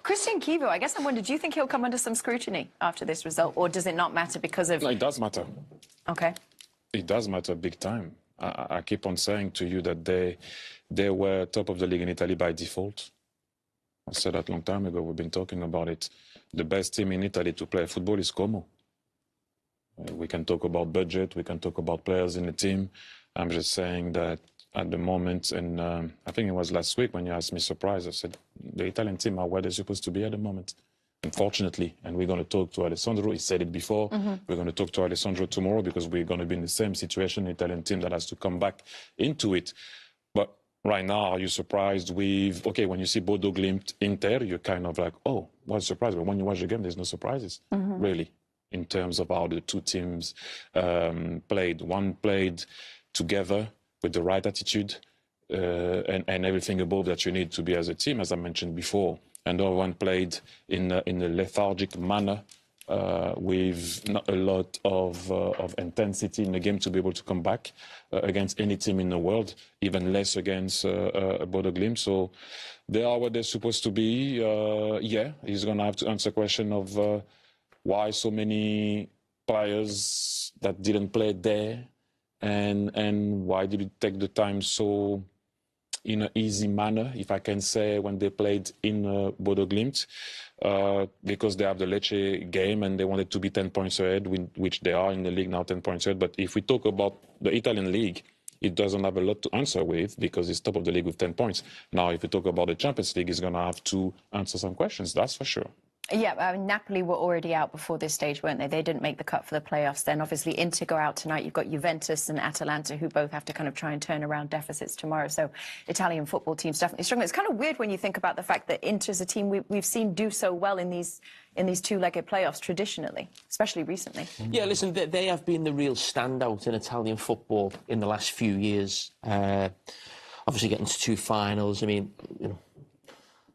Christian Kivu, I guess I'm wondering, do you think he'll come under some scrutiny after this result, or does it not matter because of... No, it does matter. Okay. It does matter big time. I keep on saying to you that they were top of the league in Italy by default. I said that a long time ago. We've been talking about it. The best team in Italy to play football is Como. We can talk about budget. We can talk about players in the team. I'm just saying that at the moment, and I think it was last week when you asked me surprise, I said the Italian team are where they're supposed to be at the moment, unfortunately. And we're going to talk to Alessandro. He said it before. We're going to talk to Alessandro tomorrow because we're going to be in the same situation, the Italian team that has to come back into it. But right now, are you surprised with, okay, when you see Bodø, Glimt, Inter, you're kind of like, oh, what's a surprise? But when you watch the game, there's no surprises, really, in terms of how the two teams played. One played together with the right attitude and everything above that you need to be as a team, as I mentioned before. And the other one played in a lethargic manner with not a lot of intensity in the game to be able to come back against any team in the world, even less against Bodø Glimt. So they are where they're supposed to be. Yeah, he's going to have to answer the question of why so many players that didn't play there, and why did it take the time so in an easy manner, if I can say, when they played in Bodø Glimt, because they have the Lecce game and they wanted to be 10 points ahead, which they are in the league now, 10 points ahead. But if we talk about the Italian league, it doesn't have a lot to answer with because it's top of the league with 10 points. Now, if we talk about the Champions League, it's going to have to answer some questions, that's for sure. Yeah, I mean, Napoli were already out before this stage, weren't they? They didn't make the cut for the playoffs. Then obviously Inter go out tonight. You've got Juventus and Atalanta who both have to kind of try and turn around deficits tomorrow. So Italian football team's definitely struggling. It's kind of weird when you think about the fact that Inter's a team we've seen do so well in these two-legged playoffs traditionally, especially recently. Yeah, listen, they have been the real standout in Italian football in the last few years. Obviously getting to two finals. I mean, you know,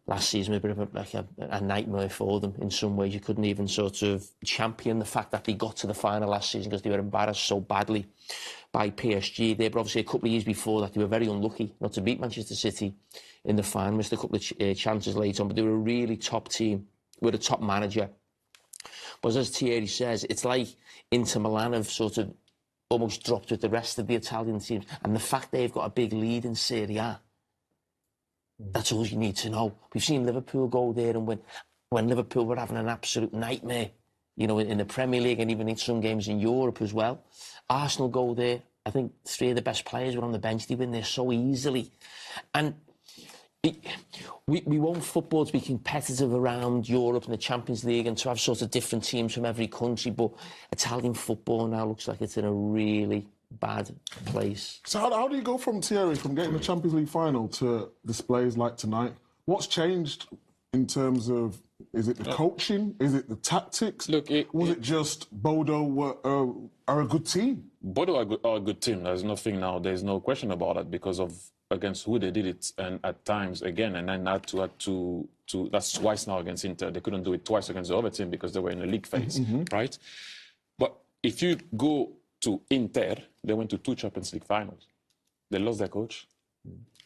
last season was a bit of a nightmare for them in some ways. You couldn't even sort of champion the fact that they got to the final last season because they were embarrassed so badly by PSG. They were obviously a couple of years before that. They were very unlucky not to beat Manchester City in the final. Missed a couple of chances late on, but they were a really top team with a top manager. But as Thierry says, it's like Inter Milan have sort of almost dropped with the rest of the Italian teams. And the fact they've got a big lead in Serie A, that's all you need to know. We've seen Liverpool go there, and when Liverpool were having an absolute nightmare, you know, in the Premier League and even in some games in Europe as well. Arsenal go there. I think three of the best players were on the bench. They win there so easily. And we want football to be competitive around Europe and the Champions League and to have sort of different teams from every country. But Italian football now looks like it's in a really bad place. So how do you go from Thierry, from getting the Champions League final to displays like tonight? What's changed in terms of, is it the coaching? Is it the tactics? Look, was it just Bodø are a good team? Bodø are a good team. There's nothing now. There's no question about that because of against who they did it, and at times again, and then had to that's twice now against Inter. They couldn't do it twice against the other team because they were in the league phase, right? But if you go to Inter, they went to 2 Champions League finals. They lost their coach.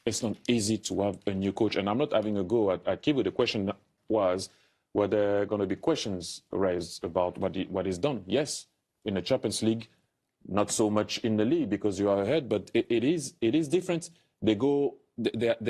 It's not easy to have a new coach. And I'm not having a go at Kivu. The question was, were there going to be questions raised about what he's done? Yes, in the Champions League, not so much in the league because you are ahead, but it is different. They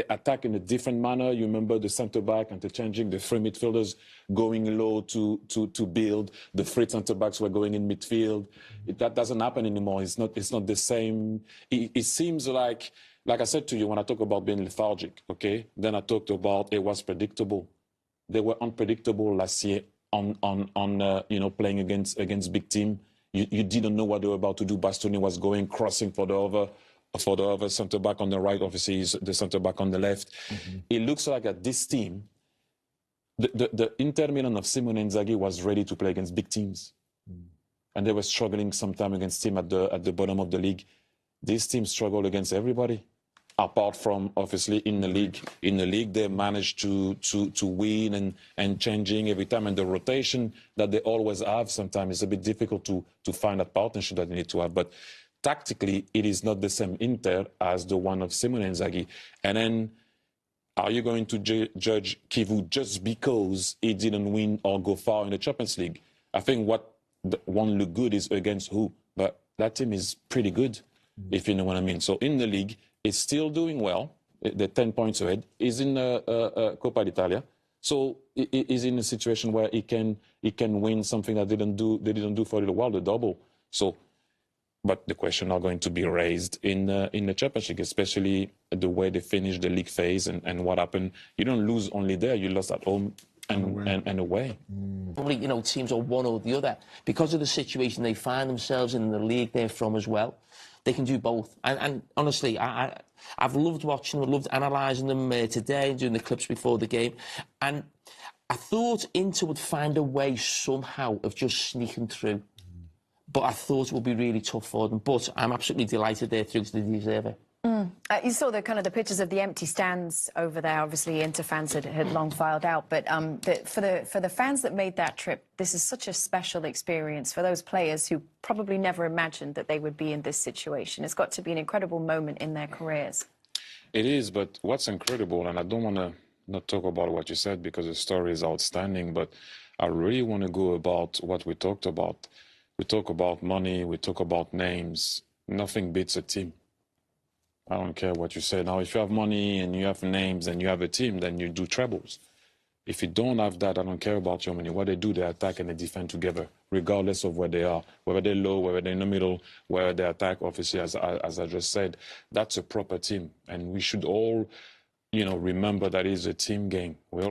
attack in a different manner. You remember the centre-back interchanging, the three midfielders going low to build. The three centre-backs were going in midfield. That doesn't happen anymore. It's not the same. It seems like I said to you when I talk about being lethargic, okay? Then I talked about it was predictable. They were unpredictable last year on playing against big team. You didn't know what they were about to do. Bastoni was going, crossing for the other centre-back on the right, obviously is the centre-back on the left. It looks like at this team, the Inter Milan of Simone Inzaghi was ready to play against big teams. And they were struggling sometime against teams at the bottom of the league. This team struggled against everybody, apart from, obviously, in the league. In the league, they managed to win and changing every time. And the rotation that they always have sometimes is a bit difficult to find that partnership that they need to have. But tactically, it is not the same Inter as the one of Simone Inzaghi. And then Are you going to judge Kivu just because he didn't win or go far in the Champions League? I think what won't look good is against who, but that team is pretty good, if you know what I mean. So in the league, it's still doing well. They're 10 points ahead. He's in Coppa d'Italia, so he's in a situation where he can win something that they didn't do for a little while, the double. So, but the question are going to be raised in the Champions League, especially the way they finished the league phase and what happened. You don't lose only there; you lost at home and away. Probably, you know, teams are one or the other because of the situation they find themselves in the league they're from as well. They can do both, and honestly, I've loved watching them, loved analysing them today and doing the clips before the game, and I thought Inter would find a way somehow of just sneaking through, but I thought it would be really tough for them. But I'm absolutely delighted they're through because they deserve it. You saw the pictures of the empty stands over there. Obviously, Inter fans had long filed out, but for the fans that made that trip, this is such a special experience for those players who probably never imagined that they would be in this situation. It's got to be an incredible moment in their careers. It is, but what's incredible, and I don't want to not talk about what you said because the story is outstanding, but I really want to go about what we talked about. We talk about money, we talk about names. Nothing beats a team. I don't care what you say. Now, if you have money and you have names and you have a team, then you do trebles. If you don't have that, I don't care about your money. What they do, they attack and they defend together, regardless of where they are, whether they're low, whether they're in the middle, where they attack, obviously, as I just said. That's a proper team. And we should all, you know, remember that it's a team game. We all